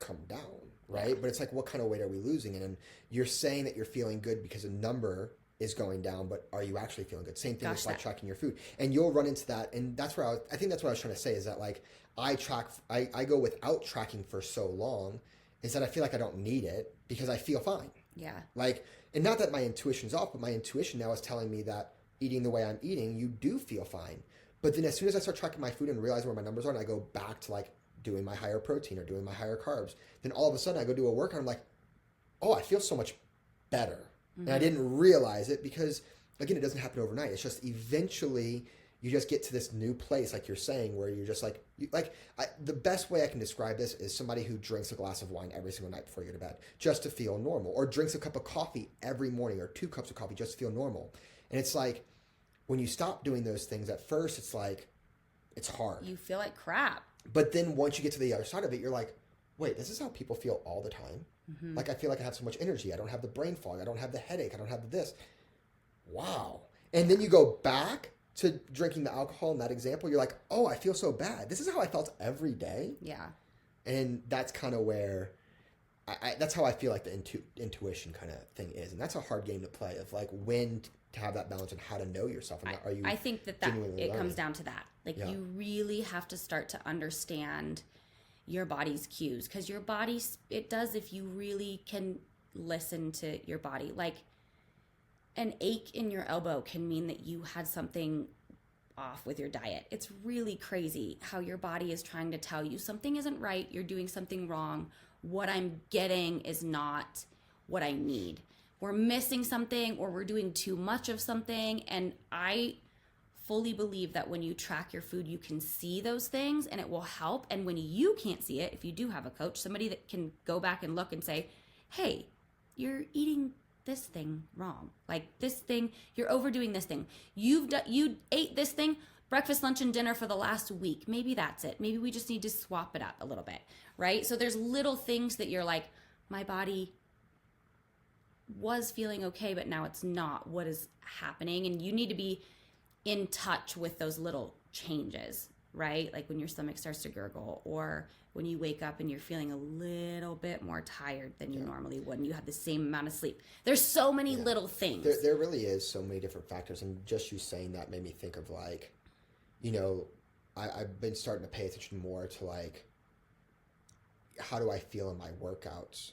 come down, right? But it's like, what kind of weight are we losing? And you're saying that you're feeling good because a number is going down, but are you actually feeling good? Same thing with like tracking your food. And you'll run into that. And that's where I think that's what I was trying to say, is that like I go without tracking for so long, is that I feel like I don't need it because I feel fine. Yeah. Like, and not that my intuition's off, but my intuition now is telling me that eating the way I'm eating, you do feel fine. But then as soon as I start tracking my food and realize where my numbers are, and I go back to like doing my higher protein or doing my higher carbs, then all of a sudden I go do a workout and I'm like, oh, I feel so much better. And I didn't realize it because, again, it doesn't happen overnight. It's just eventually you just get to this new place, like you're saying, where you're just like, the best way I can describe this is somebody who drinks a glass of wine every single night before you go to bed just to feel normal, or drinks a cup of coffee every morning or 2 cups of coffee just to feel normal. And it's like, when you stop doing those things at first, it's like, it's hard. You feel like crap. But then once you get to the other side of it, you're like, wait, this is how people feel all the time? Like, I feel like I have so much energy. I don't have the brain fog. I don't have the headache. I don't have this. Wow. And then you go back to drinking the alcohol in that example. You're like, oh, I feel so bad. This is how I felt every day. Yeah. And that's kind of where, that's how I feel like the intuition kind of thing is. And that's a hard game to play, of like when to have that balance and how to know yourself. And are you I think that it comes down to that. Like, you really have to start to understand your body's cues, because your body, it does, if you really can listen to your body. Like, an ache in your elbow can mean that you had something off with your diet. It's really crazy how your body is trying to tell you something isn't right, you're doing something wrong, what I'm getting is not what I need. We're missing something, or we're doing too much of something. And I fully believe that when you track your food, you can see those things and it will help. And when you can't see it, if you do have a coach, somebody that can go back and look and say, hey, you're eating this thing wrong. Like, this thing, you're overdoing this thing. You ate this thing, breakfast, lunch, and dinner for the last week. Maybe that's it. Maybe we just need to swap it up a little bit, right? So there's little things that you're like, my body was feeling okay, but now it's not. What is happening? And you need to be in touch with those little changes, right? Like when your stomach starts to gurgle, or when you wake up and you're feeling a little bit more tired than you normally would, and you have the same amount of sleep. There's so many little things. There really is so many different factors. And just you saying that made me think of, like, you know, I've been starting to pay attention more to, like, how do I feel in my workouts?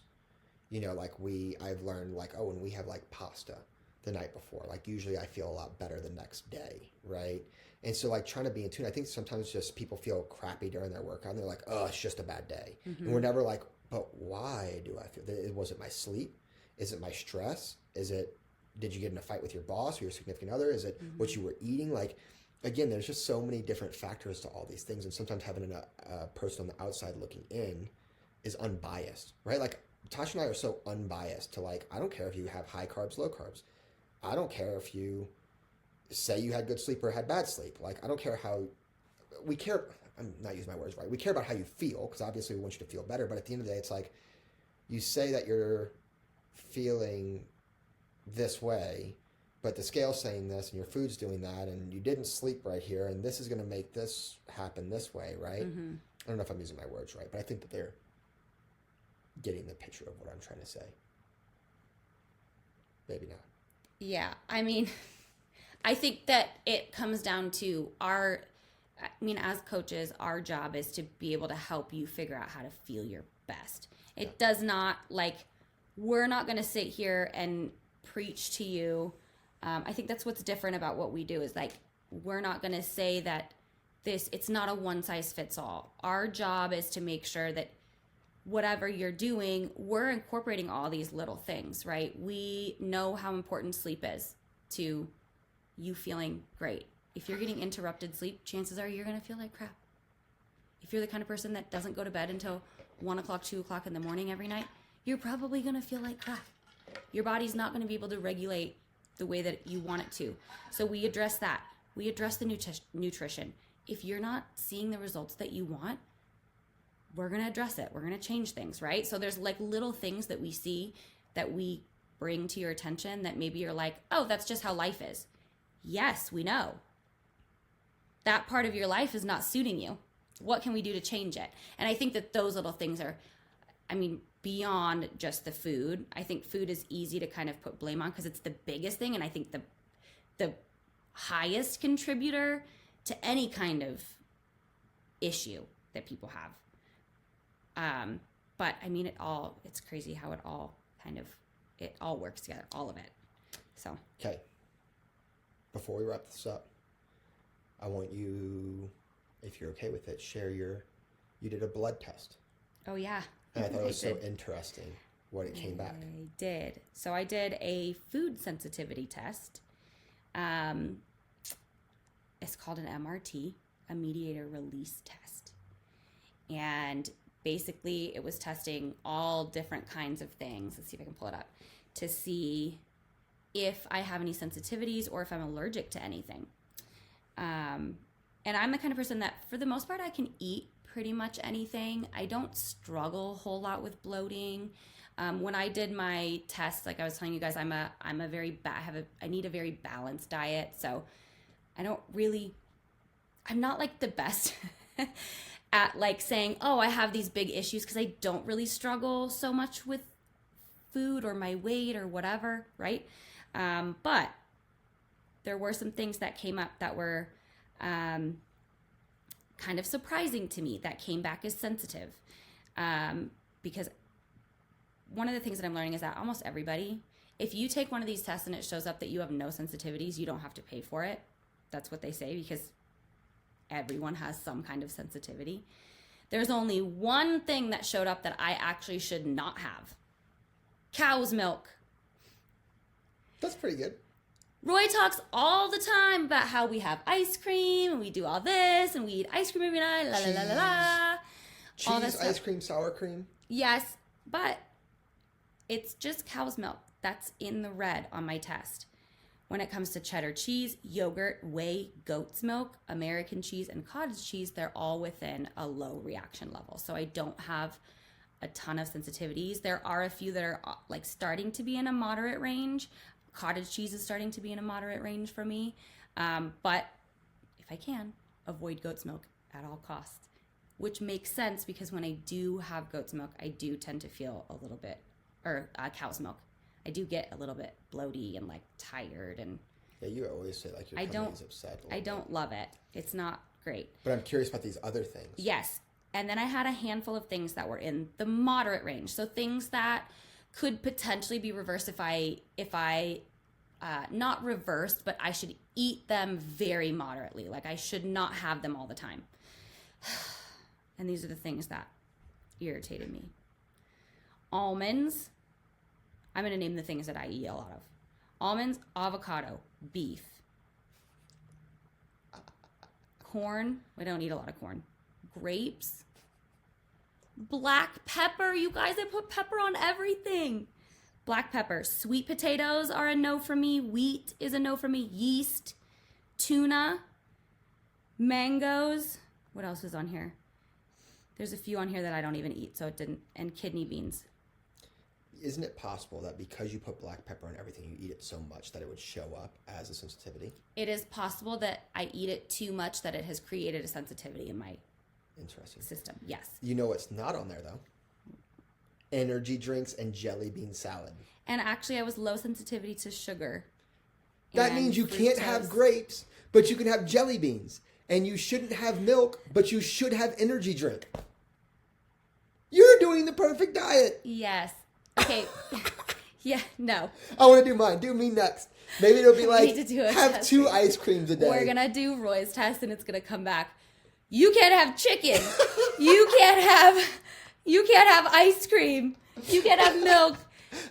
You know, like I've learned, like, oh, when we have like pasta the night before, like usually I feel a lot better the next day, right? And so, like, trying to be in tune, I think sometimes just people feel crappy during their workout and they're like, oh, it's just a bad day. And we're never like, but why do I feel? Was it my sleep? Is it my stress? Did you get in a fight with your boss or your significant other? Is it what you were eating? Like, again, there's just so many different factors to all these things. And sometimes having a person on the outside looking in is unbiased, right? Like, Tasha and I are so unbiased to, like, I don't care if you have high carbs, low carbs. I don't care if you say you had good sleep or had bad sleep. Like, I don't care how we care. I'm not using my words right. We care about how you feel, because obviously we want you to feel better. But at the end of the day, it's like, you say that you're feeling this way, but the scale's saying this and your food's doing that, and you didn't sleep right here, and this is going to make this happen this way, right? I don't know if I'm using my words right, but I think that they're getting the picture of what I'm trying to say. Maybe not. Yeah, I mean, I think that it comes down to as coaches, our job is to be able to help you figure out how to feel your best. It does not, like, we're not going to sit here and preach to you. I think that's what's different about what we do, is, like, we're not going to say that it's not a one size fits all. Our job is to make sure that whatever you're doing, we're incorporating all these little things, right? We know how important sleep is to you feeling great. If you're getting interrupted sleep, chances are you're going to feel like crap. If you're the kind of person that doesn't go to bed until 1 o'clock, 2 o'clock in the morning every night, you're probably going to feel like crap. Your body's not going to be able to regulate the way that you want it to. So we address that. We address the nutrition. If you're not seeing the results that you want, we're going to address it. We're going to change things, right? So there's like little things that we see that we bring to your attention that maybe you're like, oh, that's just how life is. Yes, we know. That part of your life is not suiting you. What can we do to change it? And I think that those little things are, beyond just the food. I think food is easy to kind of put blame on because it's the biggest thing. And I think the highest contributor to any kind of issue that people have. But it's crazy how it all works together, all of it. So. Okay. Before we wrap this up, I want you, if you're okay with it, share you did a blood test. Oh, yeah. And I thought it was so interesting what it came back. I did. So I did a food sensitivity test. It's called an MRT, a mediator release test. And basically it was testing all different kinds of things. Let's see if I can pull it up to see if I have any sensitivities or if I'm allergic to anything. And I'm the kind of person that for the most part I can eat pretty much anything. I don't struggle a whole lot with bloating. When I did my test, like I was telling you guys, I need a very balanced diet. So I'm not like the best at like saying, oh, I have these big issues, because I don't really struggle so much with food or my weight or whatever, right? But there were some things that came up that were kind of surprising to me that came back as sensitive. Because one of the things that I'm learning is that almost everybody, if you take one of these tests and it shows up that you have no sensitivities, you don't have to pay for it. That's what they say, because everyone has some kind of sensitivity. There's only one thing that showed up that I actually should not have. Cow's milk. That's pretty good. Roy talks all the time about how we have ice cream and we do all this and we eat ice cream every night, la la la la la. Cheese, ice cream, sour cream. Yes, but it's just cow's milk. That's in the red on my test. When it comes to cheddar cheese, yogurt, whey, goat's milk, American cheese, and cottage cheese, they're all within a low reaction level. So I don't have a ton of sensitivities. There are a few that are like starting to be in a moderate range. Cottage cheese is starting to be in a moderate range for me. But if I can, avoid goat's milk at all costs, which makes sense because when I do have goat's milk, I do tend to feel a little bit, or cow's milk, I do get a little bit bloaty and like tired. And yeah, you always say like your tummy is upset. I don't love it. It's not great. But I'm curious about these other things. Yes. And then I had a handful of things that were in the moderate range. So things that could potentially be reversed if I not reversed, but I should eat them very moderately. Like I should not have them all the time. And these are the things that irritated me. Almonds. I'm going to name the things that I eat a lot of. Almonds, avocado, beef. Corn. We don't eat a lot of corn. Grapes. Black pepper. You guys, I put pepper on everything. Black pepper. Sweet potatoes are a no for me. Wheat is a no for me. Yeast. Tuna. Mangoes. What else is on here? There's a few on here that I don't even eat, so it didn't. And kidney beans. Isn't it possible that because you put black pepper on everything, you eat it so much that it would show up as a sensitivity? It is possible that I eat it too much that it has created a sensitivity in my system. Yes. You know what's not on there, though? Energy drinks and jelly bean salad. And actually, I was low sensitivity to sugar. That means you can't have grapes, but you can have jelly beans. And you shouldn't have milk, but you should have energy drink. You're doing the perfect diet. Yes. Okay. Yeah, no. I want to do mine. Do me next. Maybe it'll be like, have test. 2 ice creams a day. We're going to do Roy's test, and it's going to come back. You can't have chicken. You can't You can't have ice cream. You can't have milk.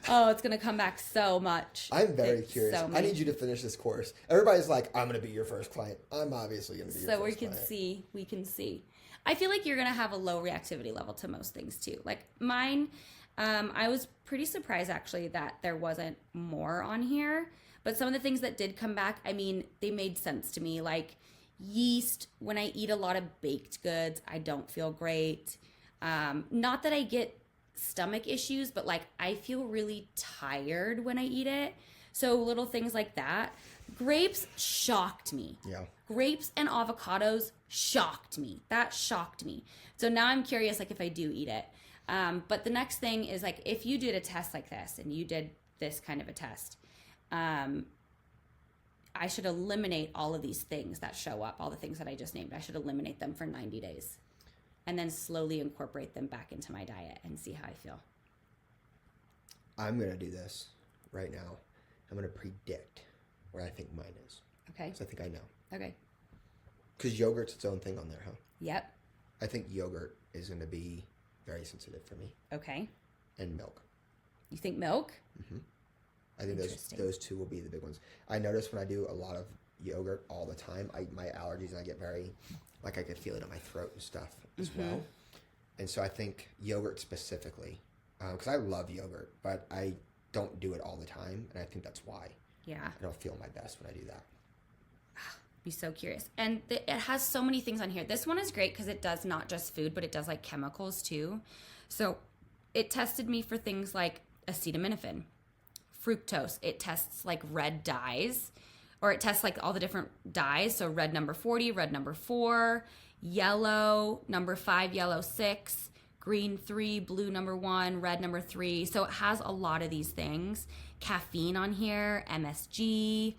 Oh, it's going to come back so much. I'm very curious. I need you to finish this course. Everybody's like, I'm going to be your first client. I'm obviously going to be your first client. So we can see. I feel like you're going to have a low reactivity level to most things too. Like mine, I was pretty surprised actually that there wasn't more on here. But some of the things that did come back, I mean, they made sense to me. Like yeast, when I eat a lot of baked goods, I don't feel great. Not that I get stomach issues, but like I feel really tired when I eat it. So little things like that. Grapes shocked me. Yeah. Grapes and avocados shocked me. That shocked me. So now I'm curious, like if I do eat it. But the next thing is like if you did a test like this and you did this kind of a test, I should eliminate all of these things that show up, all the things that I just named. I should eliminate them for 90 days. And then slowly incorporate them back into my diet and see how I feel. I'm going to do this right now. I'm going to predict where I think mine is. Okay. So I think I know. Okay. Because yogurt's its own thing on there, huh? Yep. I think yogurt is going to be very sensitive for me. Okay. And milk. You think milk? Mm-hmm. I think those two will be the big ones. I notice when I do a lot of yogurt all the time, my allergies, and I get very, like I could feel it in my throat and stuff as well. And so I think yogurt specifically, because I love yogurt, but I don't do it all the time, and I think that's why. Yeah. I don't feel my best when I do that. Be so curious. And it has so many things on here. This one is great because it does not just food, but it does like chemicals too. So it tested me for things like acetaminophen, fructose. It tests like red dyes, or it tests like all the different dyes. So red number 40, red number 4, yellow number 5, yellow 6, green 3, blue number 1, red number 3. So it has a lot of these things. Caffeine on here, MSG.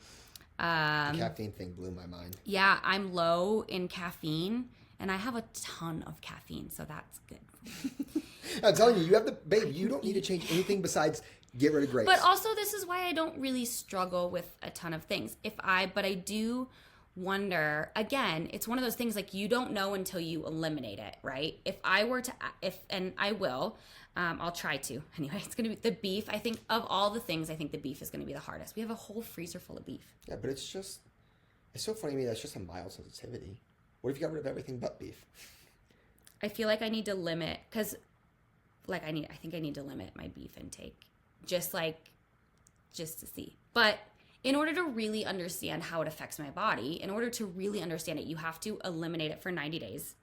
The caffeine thing blew my mind. Yeah, I'm low in caffeine, and I have a ton of caffeine, so that's good. I'm telling you, you don't need to change anything besides get rid of grapes. But also, this is why I don't really struggle with a ton of things. But I do wonder, again, it's one of those things like you don't know until you eliminate it, right? If I were to, and I will, I'll try to. Anyway, it's going to be the beef. I think of all the things, I think the beef is going to be the hardest. We have a whole freezer full of beef. Yeah, but it's so funny to me that's just a mild sensitivity. What if you got rid of everything but beef? I feel like I need to limit, because like I think I need to limit my beef intake just to see. But in order to really understand how it affects my body, in order to really understand it, you have to eliminate it for 90 days.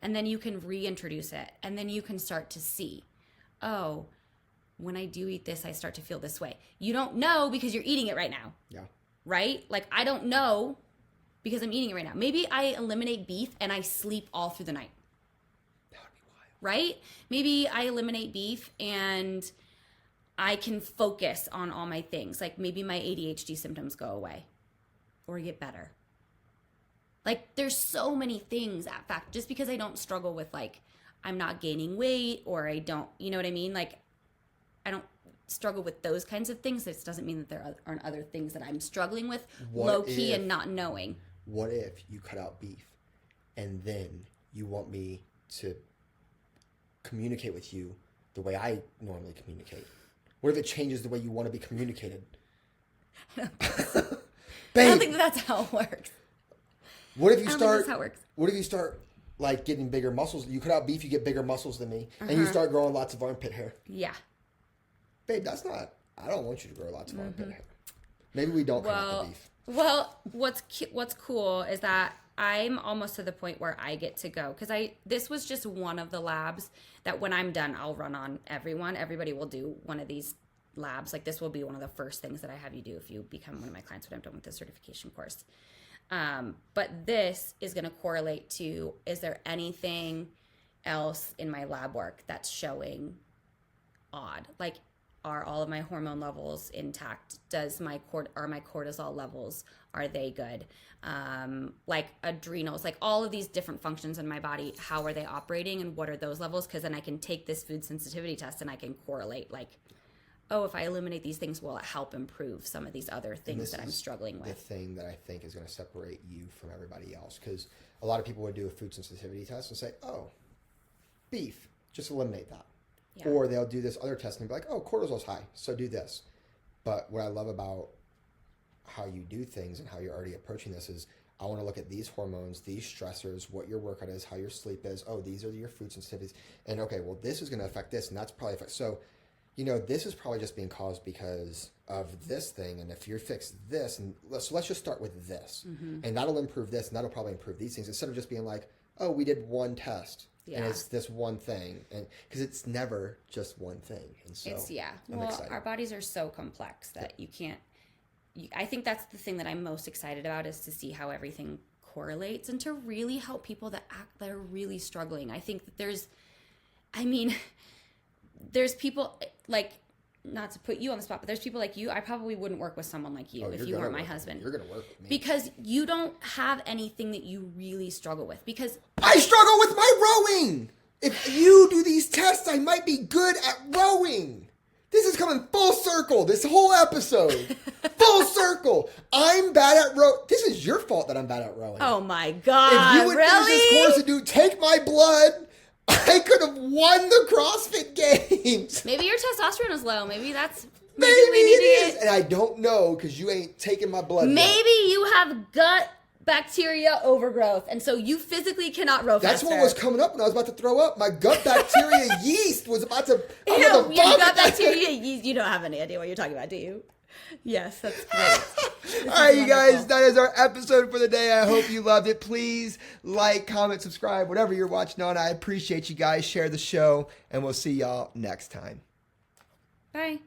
And then you can reintroduce it. And then you can start to see, oh, when I do eat this, I start to feel this way. You don't know because you're eating it right now. Yeah. Right? Like I don't know because I'm eating it right now. Maybe I eliminate beef and I sleep all through the night. That would be wild. Right? Maybe I eliminate beef and I can focus on all my things. Like maybe my ADHD symptoms go away or get better. Like there's so many things at fact, just because I don't struggle with like, I'm not gaining weight or I don't, you know what I mean? Like I don't struggle with those kinds of things. This doesn't mean that there aren't other things that I'm struggling with low key and not knowing. What if you cut out beef and then you want me to communicate with you the way I normally communicate? What if it changes the way you want to be communicated? I don't think that's how it works. What if you I don't think that's how it works. What if you start like getting bigger muscles? You cut out beef, you get bigger muscles than me, and you start growing lots of armpit hair. Yeah. Babe, that's not. I don't want you to grow lots of armpit hair. Maybe we don't cut out the beef. Well, what's cool is that I'm almost to the point where I get to go, because this was just one of the labs that when I'm done, I'll run on everyone. Everybody will do one of these labs. Like this will be one of the first things that I have you do if you become one of my clients when I'm done with the certification course. But this is going to correlate to, is there anything else in my lab work that's showing odd? Like, are all of my hormone levels intact? Are my cortisol levels, are they good? Like adrenals, like all of these different functions in my body, how are they operating and what are those levels? Because then I can take this food sensitivity test and I can correlate like, oh, if I eliminate these things, will it help improve some of these other things that I'm struggling with? The thing that I think is going to separate you from everybody else, because a lot of people would do a food sensitivity test and say, oh, beef, Just eliminate that. Yeah. Or they'll do this other test and be like, oh, cortisol's high, so do this. But what I love about how you do things and how you're already approaching this is I want to look at these hormones, these stressors, what your workout is, how your sleep is. Oh, these are your food sensitivities. And okay, well, this is going to affect this, and that's probably so, this is probably just being caused because of this thing. And if you fix this, and so let's just start with this, and that'll improve this, and that'll probably improve these things, instead of just being like, oh, we did one test. Yeah. And it's this one thing, and because it's never just one thing, and so I'm excited. Our bodies are so complex that you can't. I think that's the thing that I'm most excited about, is to see how everything correlates and to really help people that are really struggling. I think that there's people like, not to put you on the spot, but there's people like you. I probably wouldn't work with someone like you if you weren't my husband. You're going to work with me. Because you don't have anything that you really struggle with. Because I struggle with my rowing. If you do these tests, I might be good at rowing. This is coming full circle, this whole episode. Full circle. I'm bad at rowing. This is your fault that I'm bad at rowing. Oh my God, if you would finish this course and take my blood, I could have won the CrossFit Games. Maybe your testosterone is low. Maybe that's... Maybe it is. And I don't know because you ain't taking my blood. Maybe you have gut bacteria overgrowth, and so you physically cannot row faster. That's what was coming up when I was about to throw up. My gut bacteria yeast was about to... Your gut bacteria yeast. You don't have any idea what you're talking about, do you? Yes, that's great. All right, you guys, that is our episode for the day. I hope you loved it. Please like, comment, subscribe, whatever you're watching on. I appreciate you guys. Share the show, and we'll see y'all next time. Bye.